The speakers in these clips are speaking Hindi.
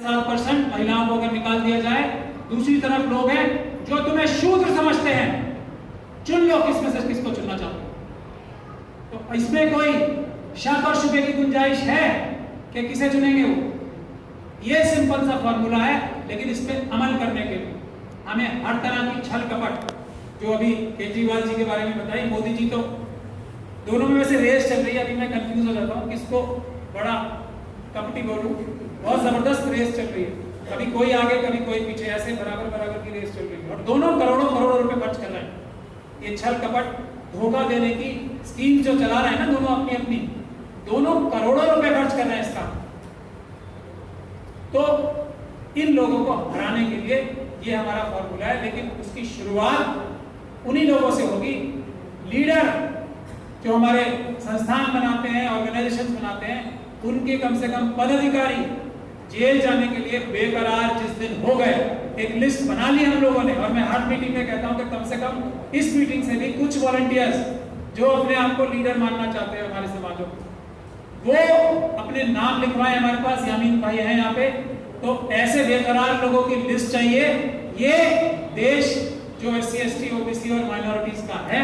7% महिलाओं को अगर निकाल दिया जाए, दूसरी तरफ लोग हैं जो तुम्हें शूद्र समझते हैं, चुन लो किसमें से किसको चुनना चाहते हो। तो इसमें कोई शक और शुबे की गुंजाइश है कि किसे चुनेंगे वो? ये सिंपल सा फॉर्मूला है, लेकिन इस पे अमल करने के लिए हमें हर तरह की छल कपट, जो अभी केजरीवाल जी के बारे में बताई, मोदी जी, तो दोनों में वैसे रेस चल रही है। अभी मैं कंफ्यूज हो जाता हूँ किसको बड़ा कपटी बोलूं, बहुत जबरदस्त रेस चल रही है, कभी कोई आगे कभी कोई पीछे, ऐसे बराबर बराबर की रेस चल रही है, और दोनों करोड़ों करोड़ों रुपए खर्च कर रहे हैं। ये छल कपट धोखा देने की स्कीम जो चला रहे हैं ना दोनों अपनी अपनी, दोनों करोड़ों रुपए खर्च कर रहे हैं इसका। तो इन लोगों को हराने के लिए ये हमारा फॉर्मूला है, लेकिन उसकी शुरुआत उन्हीं लोगों से होगी। लीडर जो हमारे संस्थान बनाते हैं, ऑर्गेनाइजेशन बनाते हैं, उनके कम से कम पदाधिकारी जेल जाने के लिए बेकरार जिस दिन हो गए, एक लिस्ट बना ली हम लोगों ने। और मैं हर मीटिंग में कहता हूं कि कम से कम इस मीटिंग से भी कुछ वॉलंटियर्स जो अपने आप को लीडर मानना चाहते हैं हमारे समाजों को, वो अपने नाम लिखवाएं हमारे पास। यामीन भाई हैं यहाँ पे, तो ऐसे बेकरार लोगों की लिस्ट चाहिए। ये देश जो SC ST OBC और माइनॉरिटीज का है,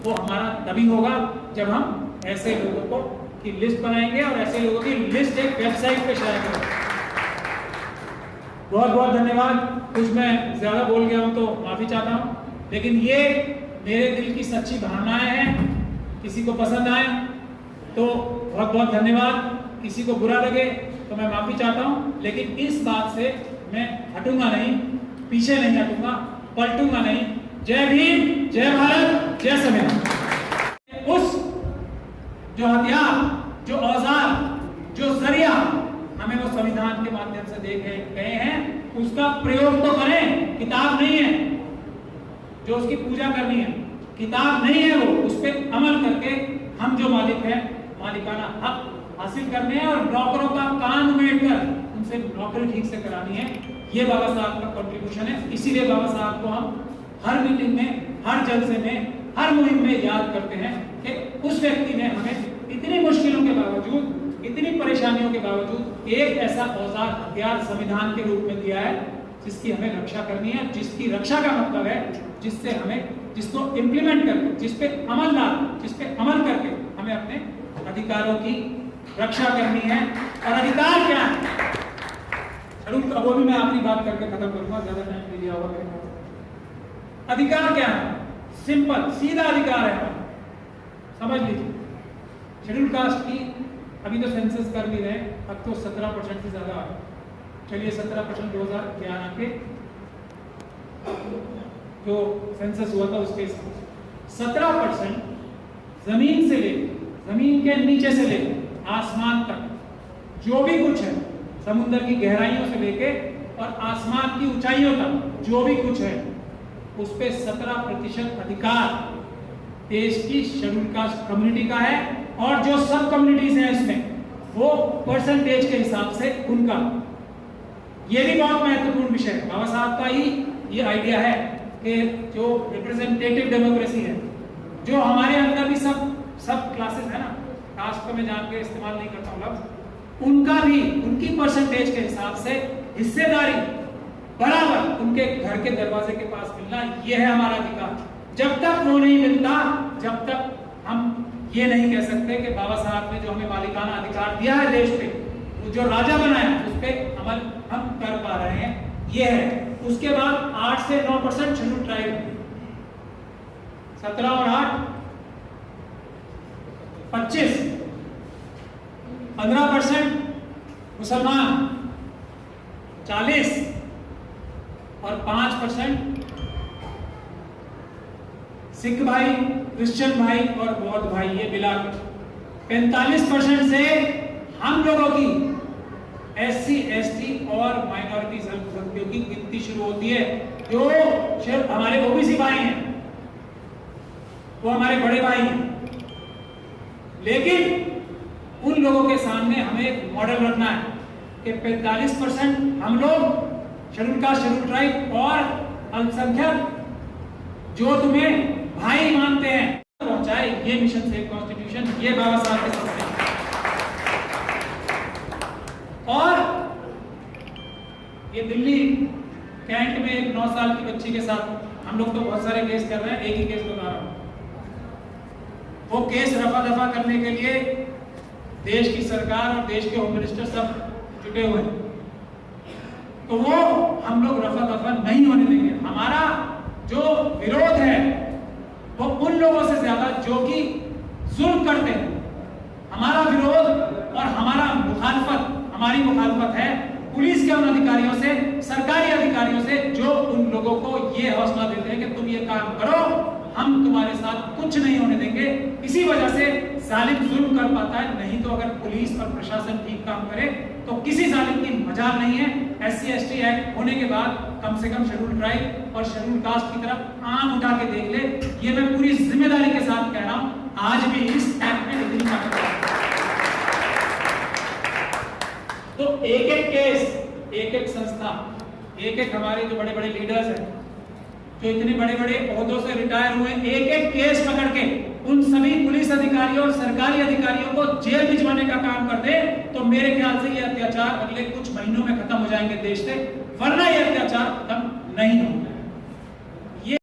वो हमारा तभी होगा जब हम ऐसे लोगों को की लिस्ट बनाएंगे और ऐसे लोगों की लिस्ट एक वेबसाइट पे शेयर करेंगे। बहुत बहुत धन्यवाद। कुछ मैं ज्यादा बोल गया हूं तो माफी चाहता हूं, लेकिन ये मेरे दिल की सच्ची भावनाएं हैं। किसी को पसंद आए तो बहुत बहुत धन्यवाद, किसी को बुरा लगे तो मैं माफी चाहता हूं, लेकिन इस बात से मैं हटूंगा नहीं, पीछे नहीं हटूंगा, पलटूंगा नहीं। जय भीम, जय भारत, जय संविधान। उस जो हथियार, जो औजार, जो जरिया हमें वो संविधान के माध्यम से देखे गए हैं, उसका प्रयोग तो करें। किताब नहीं है जो उसकी पूजा करनी है, किताब नहीं है वो, उस पर अमल करके हम जो मालिक हैं, मालिकाना हक हासिल करने हैं और नौकरों का कान उमेड़कर उनसे नौकरी ठीक से करानी है। ये बाबा साहब का कंट्रीब्यूशन है। इसीलिए बाबा साहब को हम हर मीटिंग में, हर जलसे में, हर मुहिम में याद करते हैं कि उस व्यक्ति ने हमें इतनी मुश्किलों के बावजूद, इतनी परेशानियों के बावजूद एक ऐसा औजार, हथियार संविधान के रूप में दिया है जिसकी हमें रक्षा करनी है। जिसकी रक्षा का मतलब है जिससे हमें, जिसको इम्प्लीमेंट करके, जिस पे अमल करके हमें अपने अधिकारों की रक्षा करनी है। और अधिकार क्या है? वो भी मैं अपनी बात करके खत्म करूंगा, ज्यादा टाइम नहीं दिया होगा। अधिकार क्या है? सिंपल सीधा अधिकार है, समझ लीजिए। शेड्यूल कास्ट की अभी तो सेंसस कर भी रहे, अब तो 17% से ज्यादा है। चलिए 17% 2011 के जो सेंसस हुआ था उसके 17% जमीन से ले, जमीन के नीचे से ले आसमान तक जो भी कुछ है, समुद्र की गहराइयों से लेके और आसमान की ऊंचाइयों तक जो भी कुछ है, उस पे 17% अधिकार देश की शेड्यूल कास्ट कम्युनिटी का है। और जो सब कम्युनिटीज हैं इसमें, वो परसेंटेज के हिसाब से उनका। ये भी बहुत महत्वपूर्ण विषय है। बाबा साहब का ही ये आइडिया है कि जो रिप्रेजेंटेटिव डेमोक्रेसी है, जो हमारे अंदर भी सब क्लासेस है ना, कास्ट को मैं जान के इस्तेमाल नहीं करता हूँ लफ्ज, उनका भी उनकी परसेंटेज के हिसाब से हिस्सेदारी बराबर उनके घर के दरवाजे के पास मिलना, यह है हमारा अधिकार। जब तक वो नहीं मिलता, जब तक हम ये नहीं कह सकते कि बाबा साहब ने जो हमें मालिकाना अधिकार दिया है देश पे, जो राजा बनाया, उस पे अमल हम कर पा रहे हैं, ये है। उसके बाद 8 से 9% शेड्यूल ट्राइब, 17 और 8 25, 15% मुसलमान, 40 और 5% सिख भाई, क्रिश्चियन भाई और बौद्ध भाई, ये मिलाकर 45% से हम लोगों की SC ST और माइनॉरिटीज अल्पसंख्यकों की गिनती शुरू होती है। जो सिर्फ हमारे OBC भाई हैं, वो हमारे बड़े भाई हैं, लेकिन उन लोगों के सामने हमें एक मॉडल रखना है कि 45% हम लोग शेड्यूल कास्ट, शेड्यूल ट्राइब और अल्पसंख्यक जो तुम्हें भाई मानते हैं, पहुंचाए। ये मिशन सेव कॉन्स्टिट्यूशन, ये बाबा साहब के सपने। और ये दिल्ली कैंट में एक 9 साल की बच्ची के साथ हम लोग तो बहुत सारे केस कर रहे हैं, एक ही केस बता रहा हूँ। वो केस रफा दफा करने के लिए देश की सरकार और देश के होम मिनिस्टर सब जुटे हुए हैं, तो वो हम लोग रफा दफा नहीं होने देंगे। हमारा जो विरोध है वो उन लोगों से ज्यादा जो कि जुल्म करते हैं। हमारा विरोध और हमारी मुखालफत है पुलिस के उन अधिकारियों से, सरकारी अधिकारियों से जो उन लोगों को ये हौसला देते हैं कि तुम ये काम करो, हम तुम्हारे साथ कुछ नहीं होने देंगे। इसी वजह से जालिम जुल्म कर पाता है, नहीं तो अगर पुलिस और प्रशासन ठीक काम करे तो किसी जालिम की मजाल नहीं है। SC/ST एक्ट होने के बाद कम से कम शेड्यूल ट्राइब और शेड्यूल कास्ट की तरफ आंख उठा के देख ले, ये मैं पूरी जिम्मेदारी के साथ कह रहा हूं। आज भी इस एक्ट में इतनी ताकत है। तो एक-एक केस, एक-एक संस्था, एक-एक हमारे जो बड़े-बड़े लीडर्स हैं, जो इतने बड़े-बड़े ओहदों से रिटायर हुए, एक-एक केस पकड़ के उन सभी पुलिस अधिकारियों और सरकारी अधिकारियों को जेल भिजवाने का काम कर दे, तो मेरे ख्याल से ये अत्याचार अगले कुछ महीनों में खत्म हो जाएंगे देश से, वरना ये अत्याचार खत्म नहीं होंगे। ये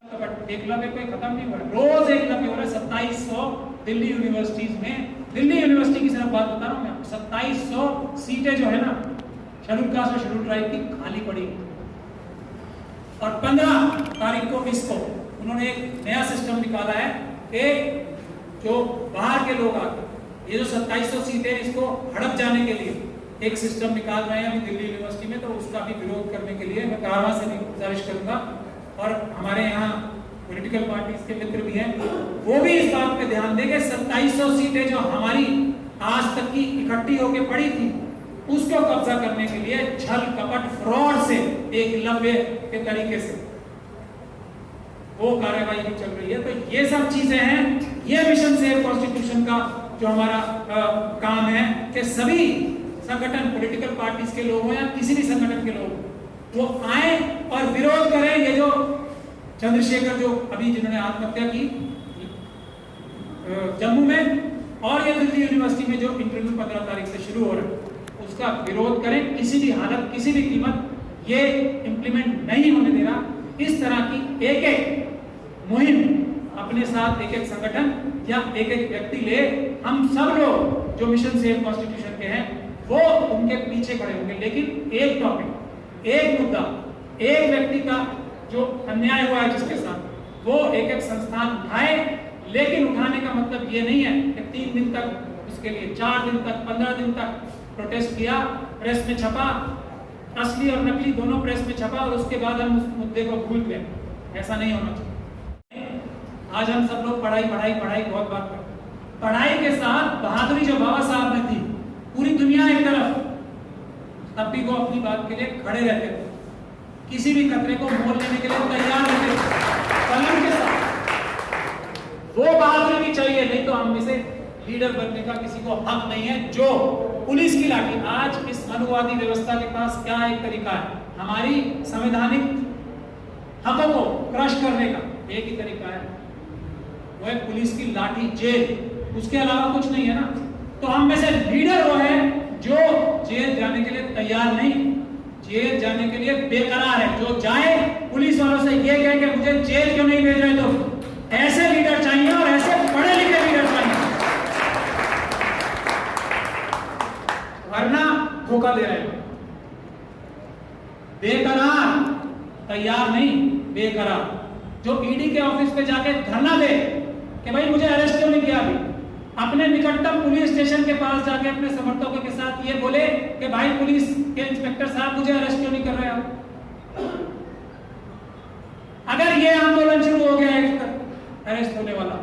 एकलव्य कोई खत्म नहीं हुआ, रोज एकलव्य हो रहा है। 2700 दिल्ली यूनिवर्सिटीज में, दिल्ली यूनिवर्सिटी की सिर्फ बात बता रहा हूँ मैं, 2700 सीटें जो है ना शेड्यूल कास्ट और शेड्यूल ट्राइब की खाली पड़ी, और 15 तारीख को इसको उन्होंने एक नया सिस्टम निकाला है कि जो बाहर के लोग आके ये जो 2700 सीटें इसको हड़प जाने के लिए एक सिस्टम निकाल रहे हैं अभी दिल्ली यूनिवर्सिटी में, तो उसका भी विरोध करने के लिए मैं कारवा से भी गुजारिश करूंगा। और हमारे यहाँ पॉलिटिकल पार्टीज के मित्र भी हैं, वो भी इस बात पे ध्यान देंगे 2700 सीटें जो हमारी आज तक की इकट्ठी होकर पड़ी थी, उसको कब्जा करने के लिए छल कपट फ्रॉड से एकलव्य के तरीके से वो कार्यवाही भी चल रही है। तो ये सब चीजें हैं, ये मिशन सेव कॉन्स्टिट्यूशन का जो हमारा काम है कि सभी संगठन, पॉलिटिकल पार्टीज के लोग हो या किसी भी संगठन के लोग, वो आए और विरोध करें। ये जो चंद्रशेखर जो अभी जिन्होंने आत्महत्या की जम्मू में, और ये दिल्ली यूनिवर्सिटी में जो इंटरव्यू 15 तारीख से शुरू हो रहा है, उसका विरोध करें किसी भी हालत, किसी भी कीमत। ये इंप्लीमेंट नहीं होने देना। इस तरह की एक-एक मुहिम अपने साथ एक-एक संगठन या एक-एक व्यक्ति ले, हम सब लोग जो मिशन सेव कॉन्स्टिट्यूशन के हैं वो उनके पीछे खड़े होंगे। लेकिन एक टॉपिक, एक मुद्दा, एक व्यक्ति का जो अन्याय हुआ है जिसके साथ, वो एक-एक संस्थान उठाए, लेकिन उठाने का मतलब ये नहीं है कि 3 दिन तक उसके लिए, 4 दिन तक, 15 दिन तक प्रोटेस्ट किया, प्रेस में छपा, असली और नकली दोनों प्रेस में छपा, और उसके बाद हम उस मुद्दे को भूल गए। ऐसा नहीं होना चाहिए। आज हम सब लोग पढ़ाई बहुत बात करते हैं। पढ़ाई के साथ बहादुरी जो बाबा साहब में थी, पूरी दुनिया एक तरफ, तब भी वो अपनी बात के लिए खड़े रहते थे, किसी भी खतरे को मोल लेने के लिए तैयार रहते थे कलम के साथ। वो बहादुरी भी चाहिए, नहीं तो हम में से लीडर बनने का किसी को हक नहीं है। जो पुलिस की लाठी, आज इस मनुवादी व्यवस्था के पास क्या एक तरीका है हमारी संवैधानिक हकों को क्रश करने का, एक ही तरीका है, वो है पुलिस की लाठी, जेल। उसके अलावा कुछ नहीं है ना। तो हम में से लीडर वो है जो जेल जाने के लिए तैयार नहीं, जेल जाने के लिए बेकरार है, जो जाए पुलिस वालों से ये कहे कि मुझे जेल क्यों नहीं भेज रहे, तो ऐसे लीडर चाहिए और ऐसे पढ़े लिखे लीडर चाहिए, वरना धोखा दे रहे हैं। बेकरार, तैयार नहीं, बेकरार, जो ईडी के ऑफिस पे जाके धरना दे कि भाई मुझे अरेस्ट क्यों नहीं किया, अभी अपने निकटतम पुलिस स्टेशन के पास जाके अपने समर्थकों के साथ ये बोले कि भाई पुलिस के इंस्पेक्टर साहब मुझे अरेस्ट क्यों नहीं कर रहे आप। अगर ये आंदोलन शुरू हो गया है अरेस्ट होने वाला,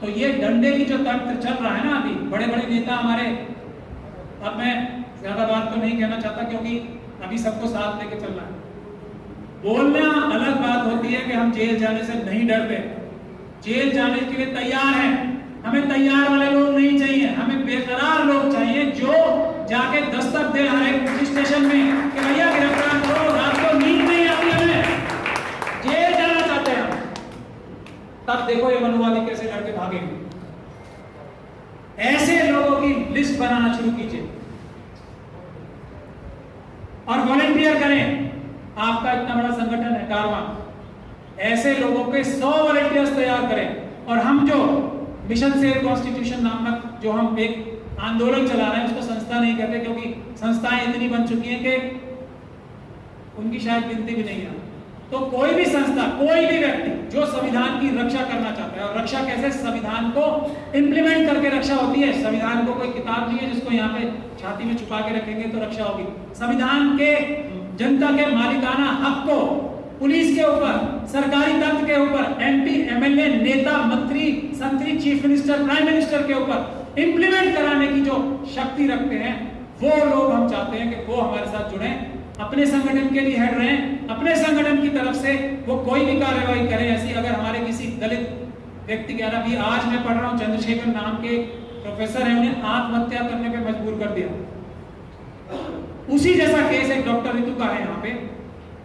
तो ये डंडे की जो तंत्र चल रहा है ना अभी, बड़े बड़े नेता हमारे, अब मैं ज्यादा बात तो नहीं कहना चाहता क्योंकि अभी सबको साथ लेके चलना है। बोलना अलग बात होती है कि हम जेल जाने से नहीं डरते, जेल जाने के लिए तैयार हैं। हमें तैयार वाले लोग नहीं चाहिए, हमें बेकरार लोग चाहिए जो जाके दस्तक दे हर एक पुलिस स्टेशन में कि भैया गिरफ्तार करो, रात को नींद नहीं आती हमें, जेल जाना चाहते हैं हम। तब देखो ये मनुवादी कैसे लड़के भागेंगे। ऐसे लोगों की लिस्ट बनाना शुरू कीजिए और वॉलंटियर करें, आपका इतना बड़ा संगठन है कारवां, ऐसे लोगों के 100 वॉलंटियर्स तैयार करें। और हम जो मिशन सेव कॉन्स्टिट्यूशन नामक जो हम एक आंदोलन चला रहे हैं, उसको संस्था नहीं कहते, क्योंकि संस्थाएं इतनी बन चुकी हैं कि उनकी शायद गिनती भी नहीं है। तो कोई भी संस्था, कोई भी व्यक्ति जो संविधान की रक्षा करना चाहता है, और रक्षा कैसे, संविधान को इम्प्लीमेंट करके रक्षा होती है। संविधान को कोई किताब नहीं है जिसको यहाँ पे छाती में छुपा के रखेंगे तो रक्षा होगी। संविधान के जनता के मालिकाना हक को पुलिस के ऊपर, सरकारी तंत्र के ऊपर, MP, MLA, नेता, मंत्री, संतरी, चीफ मिनिस्टर, प्राइम मिनिस्टर के ऊपर इंप्लीमेंट कराने की जो शक्ति रखते हैं, वो लोग हम चाहते हैं कि वो हमारे साथ जुड़े, अपने संगठन के लिए हेड रहें, अपने संगठन की तरफ से वो कोई भी कार्यवाही करें। ऐसी अगर हमारे किसी दलित व्यक्ति के, अभी आज मैं पढ़ रहा हूँ, चंद्रशेखर नाम के प्रोफेसर हैं, उन्हें आत्महत्या करने पे मजबूर कर दिया। उसी जैसा केस एक डॉक्टर ऋतु का है यहाँ पे,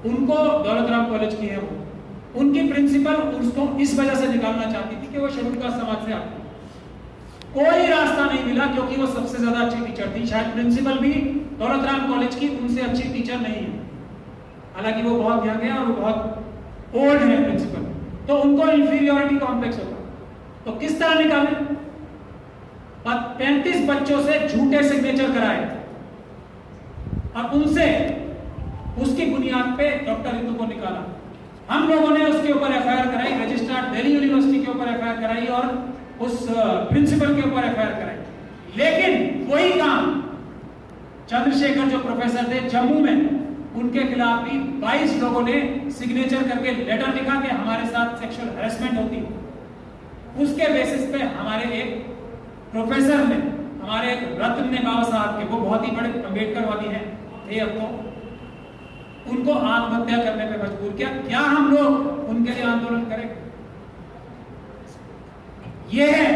उनको दौलतराम कॉलेज की है, वो उनकी प्रिंसिपल उसको इस वजह से निकालना चाहती थी कि वो शेड्यूल कास्ट समाज से आती, कोई रास्ता नहीं मिला क्योंकि वो सबसे ज्यादा अच्छी टीचर थी। शायद प्रिंसिपल भी दौलतराम कॉलेज की उनसे अच्छी टीचर नहीं है, हालांकि वो बहुत यंग है और वो बहुत ओल्ड है प्रिंसिपल, तो उनको इंफीरियोरिटी कॉम्प्लेक्स होगा। तो किस तरह निकाले, 35 बच्चों से झूठे सिग्नेचर कराए और उनसे उसकी बुनियाद पे डॉक्टर ऋतु को निकाला। हम लोगों ने उसके ऊपर FIR कराई, रजिस्ट्रार दिल्ली यूनिवर्सिटी के ऊपर FIR कराई और उस प्रिंसिपल के ऊपर FIR कराई। लेकिन वही काम चंद्रशेखर जो प्रोफेसर थे जम्मू में, उनके खिलाफ भी 22 लोगों ने सिग्नेचर करके लेटर लिखा कि हमारे साथ सेक्सुअल हैरेसमेंट होती है। उसके बेसिस पे हमारे एक प्रोफेसर ने, हमारे एक रत्न ने, बाबा साहब के, वो बहुत ही बड़े अम्बेडकरवादी हैं थे अब तो, उनको आत्महत्या करने पे मजबूर किया। क्या हम लोग उनके लिए आंदोलन करें? ये है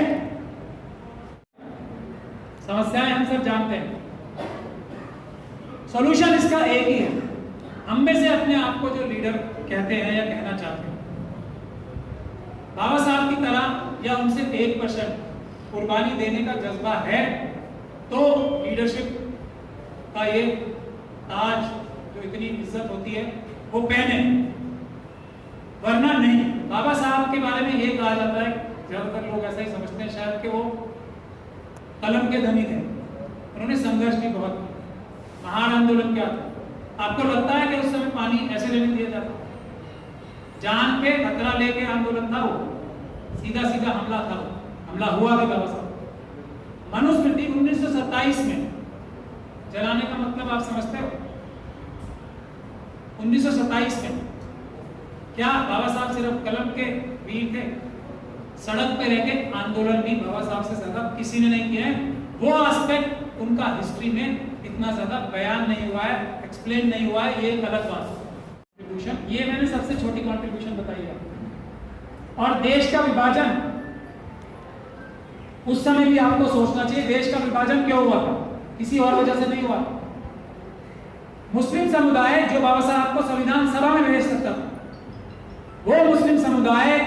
समस्याएं, हम सब जानते हैं, सॉल्यूशन इसका एक ही है। हम में से अपने आप को जो लीडर कहते हैं या कहना चाहते हैं, बाबा साहब की तरह या उनसे 1% कुर्बानी देने का जज्बा है तो लीडरशिप का ये ताज जो इतनी इज्जत होती है वो पहने, वरना नहीं। बाबा साहब के बारे में ये कहा जाता है, ज्यादातर लोग ऐसा ही समझते हैं शायद, कि वो कलम के धनी थे, उन्होंने संघर्ष भी बहुत किया। महान आंदोलन क्या था? आपको लगता है कि उस समय पानी ऐसे लेने दिया जाता? जान पे खतरा लेके आंदोलन था वो, सीधा सीधा हमला था, हमला हुआ भी बाबा साहब। मनुस्मृति 1927 में जलाने का मतलब आप समझते हो? 1927 में क्या बाबा साहब सिर्फ कलम के वीर थे? सड़क पे रहकर आंदोलन भी बाबा साहब से ज्यादा किसी ने नहीं किया है। वो एस्पेक्ट उनका हिस्ट्री में इतना ज्यादा बयान नहीं हुआ है, एक्सप्लेन नहीं हुआ है, ये एक अलग बात है। कंट्रीब्यूशन, ये मैंने सबसे छोटी कंट्रीब्यूशन बताई है। और देश का विभाजन, उस समय भी आपको सोचना चाहिए, देश का विभाजन क्यों हुआ था? किसी और वजह से नहीं हुआ। मुस्लिम समुदाय जो बाबा साहब को संविधान सभा में भेज सकता था, वो मुस्लिम समुदाय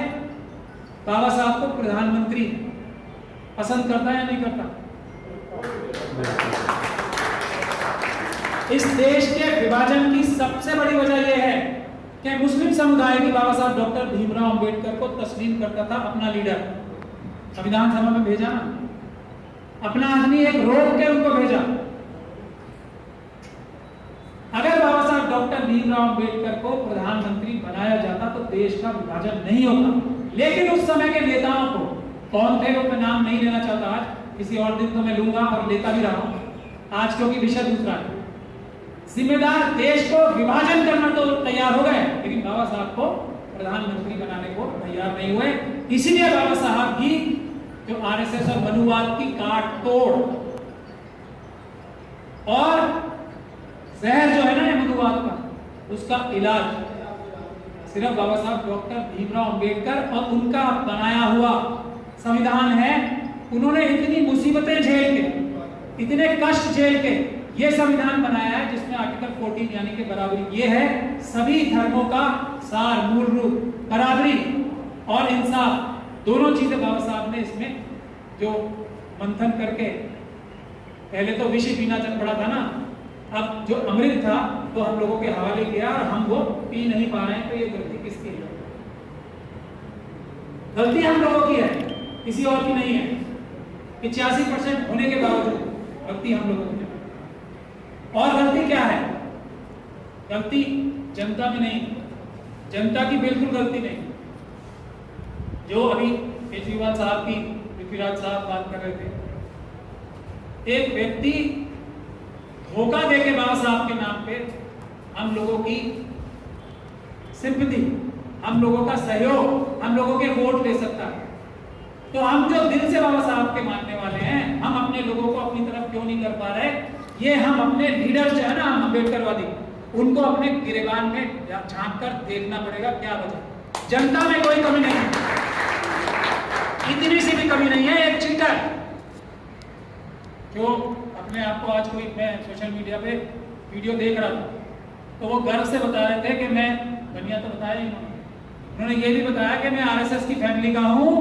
बाबा साहब को प्रधानमंत्री पसंद करता है या नहीं करता? इस देश के विभाजन की सबसे बड़ी वजह यह है कि मुस्लिम समुदाय भी बाबा साहब डॉक्टर भीमराव अंबेडकर को तस्लीम करता था अपना लीडर। संविधान सभा में भेजा ना, अपना आदमी एक रोक के उनको भेजा। अगर बाबा साहब डॉक्टर भीमराव अंबेडकर को प्रधानमंत्री बनाया जाता तो देश का विभाजन नहीं होता। लेकिन उस समय के नेताओं को, कौन थे वो मैं नाम नहीं लेना चाहता, आज किसी और दिन तो मैं लूंगा और लेता भी रहा हूं, आज क्योंकि विषय दूसरा है। जिम्मेदार देश को विभाजन करना तो तैयार हो गए, लेकिन बाबा साहब को प्रधानमंत्री बनाने को तैयार नहीं हुए। इसीलिए बाबा साहब की जो RSS और मनुवाद की काट तोड़ और जहर जो है ना मनुवाद का, उसका इलाज सिर्फ बाबा साहब डॉक्टर भीमराव अंबेडकर और उनका बनाया हुआ संविधान है। उन्होंने इतनी मुसीबतें झेल के, इतने कष्ट झेल के ये संविधान बनाया है जिसमें आर्टिकल 14 यानी कि बराबरी, ये है सभी धर्मों का सार, मूल रूप, बराबरी और इंसाफ, दोनों चीजें बाबा साहब ने इसमें जो मंथन करके, पहले तो विष पीना चल पड़ा था ना, अब जो अमृत था वो हम लोगों के हवाले किया और हम वो पी नहीं पा रहे हैं, तो ये गलती किसकी है? गलती हम लोगों की है, किसी और की नहीं है। 85% होने के बावजूद गलती हम लोगों की है। और गलती क्या है? गलती जनता में नहीं, जनता की बिल्कुल गलती नहीं। जो अभी केजरीवाल साहब की, पृथ्वीराज साहब बात कर रहे थे, एक व्यक्ति धोखा देके बाबा साहब के नाम पे हम लोगों की सिंपैथी, हम लोगों का सहयोग, हम लोगों के वोट ले सकता है। तो हम जो दिल से बाबा साहब के मानने वाले हैं, हम अपने लोगों को अपनी तरफ क्यों नहीं कर पा रहे? ये हम अपने लीडर जो है ना, हम अम्बेडकरवादी, उनको अपने गिरेबान में झांक कर देखना पड़ेगा क्या वजह। जनता में कोई कमी नहीं है, इतनी सी भी कमी नहीं है। एक चीटर जो अपने आप को, आज कोई, मैं सोशल मीडिया पे वीडियो देख रहा था, तो वो गर्व से बता रहे थे कि मैं, दुनिया तो बताया ही उन्होंने ये भी बताया कि मैं आरएसएस की फैमिली का हूँ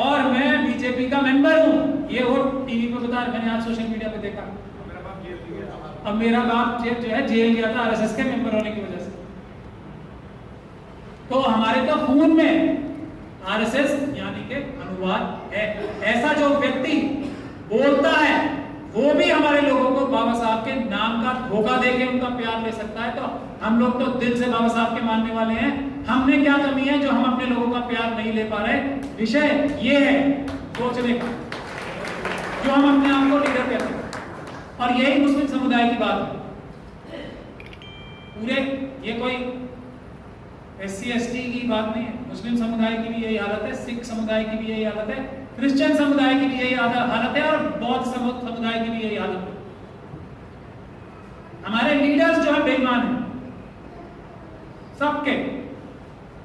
और मैं बीजेपी का मेंबर हूँ। ये वो टीवी पे बता रहे, मैंने आज सोशल मीडिया पे देखा। अब मेरा बाप जो है जेल गया था आरएसएस के मेंबर होने की वजह से। तो हमारे तो खून में आरएसएस यानी के अनुवाद है। ऐसा जो व्यक्ति बोलता है वो भी हमारे लोगों को बाबा साहब के नाम का धोखा देके उनका प्यार ले सकता है। तो हम लोग तो दिल से बाबा साहब के मानने वाले हैं। हमने क्या कमी है जो हम अपने लोगों का प्यार नहीं ले पा रहे? विषय ये है सोचने का, जो हम अपने आप को लीडर कहते हैं। और यही मुस्लिम समुदाय की बात है। पूरे ये कोई SC ST की बात नहीं है, मुस्लिम समुदाय की भी यही हालत है, सिख समुदाय की भी यही हालत है, क्रिश्चियन समुदाय की भी यही हालत है और बौद्ध समुदाय की भी यही हालत है। हमारे लीडर्स जो है बेईमान है सबके,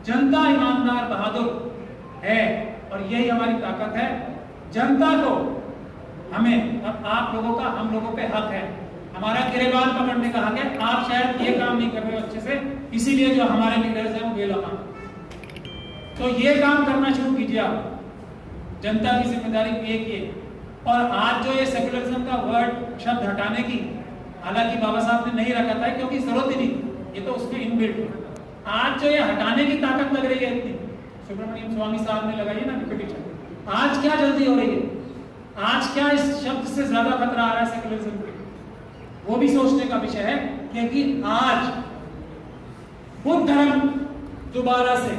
जनता ईमानदार बहादुर है और यही हमारी ताकत है। जनता को, हमें, अब आप लोगों का हम लोगों पे हक है, हमारा गिरेबान पकड़ने का हक है। आप शायद ये काम नहीं कर रहे हो अच्छे से, इसीलिए जो हमारे लीडर्स हैं वो बेलगाम। तो ये काम करना शुरू कीजिए आप, जनता की जिम्मेदारी एक ही है। और आज जो ये सेकुलरिज्म का वर्ड शब्द हटाने की, हालांकि बाबा साहब ने नहीं रखा था क्योंकि जरूरत ही नहीं, ये तो उसमें इनबिल्ट है। आज जो ये हटाने की ताकत लग रही है इतनी, सुब्रमण्यम स्वामी साहब ने लगाई है ना रिपीटेशन, आज क्या जल्दी हो रही है? आज क्या इस शब्द से ज्यादा खतरा आ रहा है सेकुलरिज्म पे? वो भी सोचने का विषय है, क्योंकि आज बुद्ध धर्म दोबारा से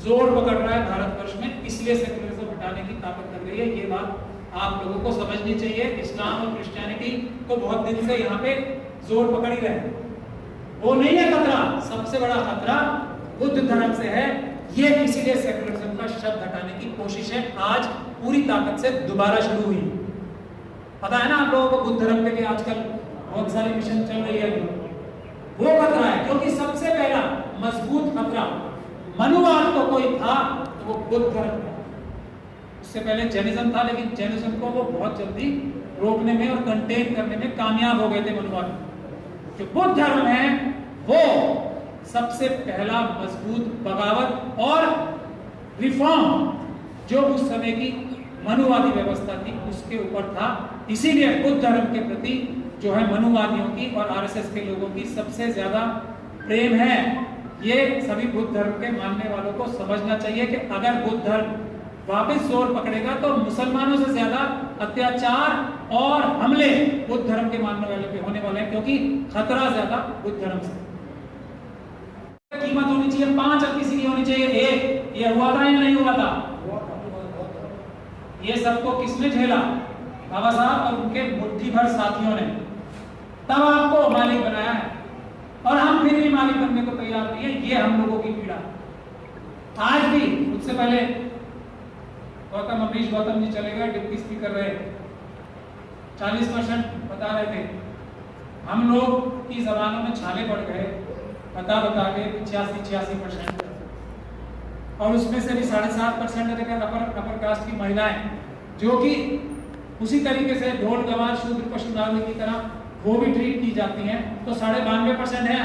जोर पकड़ रहा है भारतवर्ष में, इसलिए सेकुलरिज्म हटाने की ताकत लग रही है। ये बात आप लोगों को समझनी चाहिए। इस्लाम और क्रिश्चियनिटी को बहुत दिन से यहाँ पे जोर पकड़ ही रहे हैं। वो नहीं है खतरा, सबसे बड़ा खतरा बुद्ध धर्म से है। ये इसीलिए सेकुलरिज्म का शब्द हटाने की कोशिश है आज पूरी ताकत से दोबारा शुरू हुई। पता है ना आप लोगों को, बुद्ध धर्म के लिए आजकल बहुत सारी मिशन चल रही है। वो खतरा है क्योंकि सबसे पहला मजबूत खतरा मनुवाद को कोई था तो वो बुद्ध धर्म था। उससे पहले जैनिज्म था, लेकिन जैनिज्म को वो बहुत जल्दी रोकने में और कंटेन करने में कामयाब हो गए थे मनुवाद। जो बुद्ध धर्म है वो सबसे पहला मजबूत बगावत और रिफॉर्म जो उस समय की मनुवादी व्यवस्था थी उसके ऊपर था। इसीलिए बुद्ध धर्म के प्रति जो है मनुवादियों की और आरएसएस के लोगों की सबसे ज्यादा प्रेम है। ये सभी बुद्ध धर्म के मानने वालों को समझना चाहिए कि अगर बुद्ध धर्म वापस जोर पकड़ेगा तो मुसलमानों से ज्यादा अत्याचार और हमले बुद्ध धर्म के मानने वाले पे होने वाले हैं, क्योंकि खतरा ज्यादा बुद्ध धर्म से। कीमत होनी चाहिए 5 और किसी की होनी चाहिए 1। ये हुआ था या नहीं हुआ था? ये सबको किसने झेला? बाबा साहब और उनके मुट्ठी भर साथियों ने। तब आपको मालिक बनाया है और हम फिर भी मालिक बनने को तैयार नहीं है। ये हम लोगों की पीड़ा आज भी। मुझसे पहले अमरीश गौतम जी चले गए, डिप्टी स्पीकर रहे, 40% बता रहे थे। हम लोग की जबानों में छाले पड़ गए बता के 86% और उसमें से भी 7.5% अपर कास्ट की महिलाएं, जो कि उसी तरीके से ढोल गवार शूद्र पशुनाग की तरह वो भी ट्रीट की जाती हैं। तो 92.5% है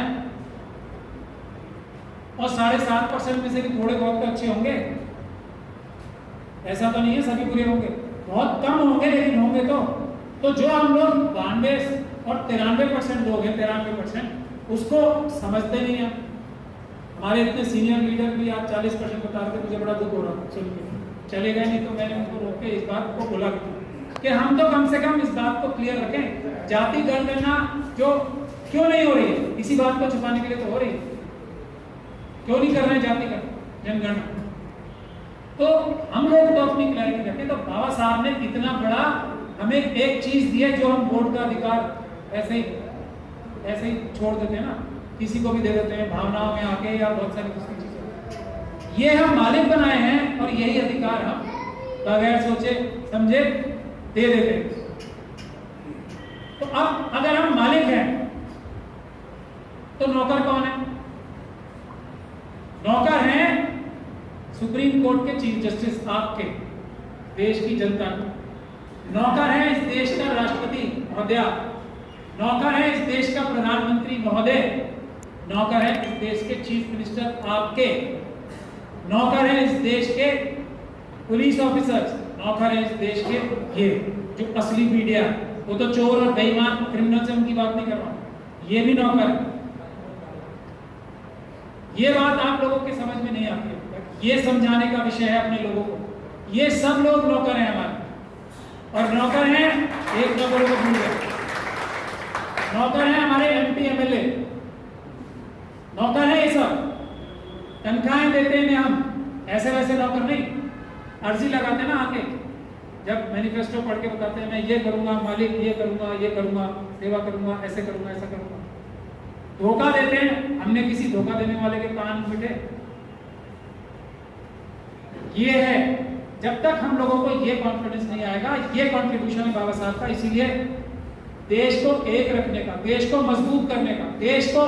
और 7.5% में से भी थोड़े बहुत तो अच्छे होंगे। ऐसा तो नहीं है सभी बुरे होंगे, बहुत कम होंगे, लेकिन होंगे तो जो हम लोग 92 और 93% लोग हैं, 93% उसको समझते नहीं है। हमारे इतने सीनियर लीडर भी आप 40% बता रहे थे, मुझे बड़ा दुख हो रहा सुन के। चले गए, नहीं तो मैंने उनको रोक के इस बात को बोला कि हम तो कम से कम इस बात को क्लियर रखें, जाति जनगणना जो क्यों नहीं हो रही है, इसी बात को छुपाने के लिए तो हो रही है, क्यों नहीं कर रहे हैं जाति का जनगणना। तो हम लोग तो अपनी क्लैरिटी रखें। तो बाबा साहब ने इतना बड़ा हमें एक चीज दी है जो हम वोट का अधिकार ऐसे ही छोड़ देते हैं ना, किसी को भी दे देते हैं भावनाओं में आके या बहुत सारी दूसरी चीजें। ये हम मालिक बनाए हैं और यही अधिकार हम बगैर सोचे समझे दे देते हैं। तो अब अगर हम मालिक हैं तो नौकर कौन है? नौकर हैं सुप्रीम कोर्ट के चीफ जस्टिस, आपके देश की जनता को। नौकर है इस देश का राष्ट्रपति महोदय, नौकर है इस देश का प्रधानमंत्री महोदय, नौकर है इस देश के चीफ मिनिस्टर आपके, नौकर है इस देश के पुलिस ऑफिसर्स, नौकर है इस देश के ये जो असली मीडिया, वो तो चोर और बेईमान क्रिमिनल से उनकी बात नहीं कर रहा, ये भी नौकर है। ये बात आप लोगों के समझ में नहीं आती है, ये समझाने का विषय है अपने लोगों को। ये सब लोग नौकर हैं हमारे, और नौकर हैं, एक नौकर को भूल गए, नौकर हैं हमारे एमपी एमएलए, नौकर है ये सब। तनख्वाहें देते हैं हम, ऐसे वैसे नौकर नहीं। अर्जी लगाते ना आके, जब मैनिफेस्टो पढ़ के बताते हैं मैं ये करूंगा मालिक, ये करूंगा, ये करूंगा, सेवा करूंगा, ऐसे करूंगा, ऐसा करूंगा, धोखा देते हैं। हमने किसी धोखा देने वाले के कान मिटे? ये है, जब तक हम लोगों को ये कॉन्फिडेंस नहीं आएगा, ये कंट्रीब्यूशन है बाबा साहब का। इसीलिए देश को एक रखने का, देश को मजबूत करने का, देश को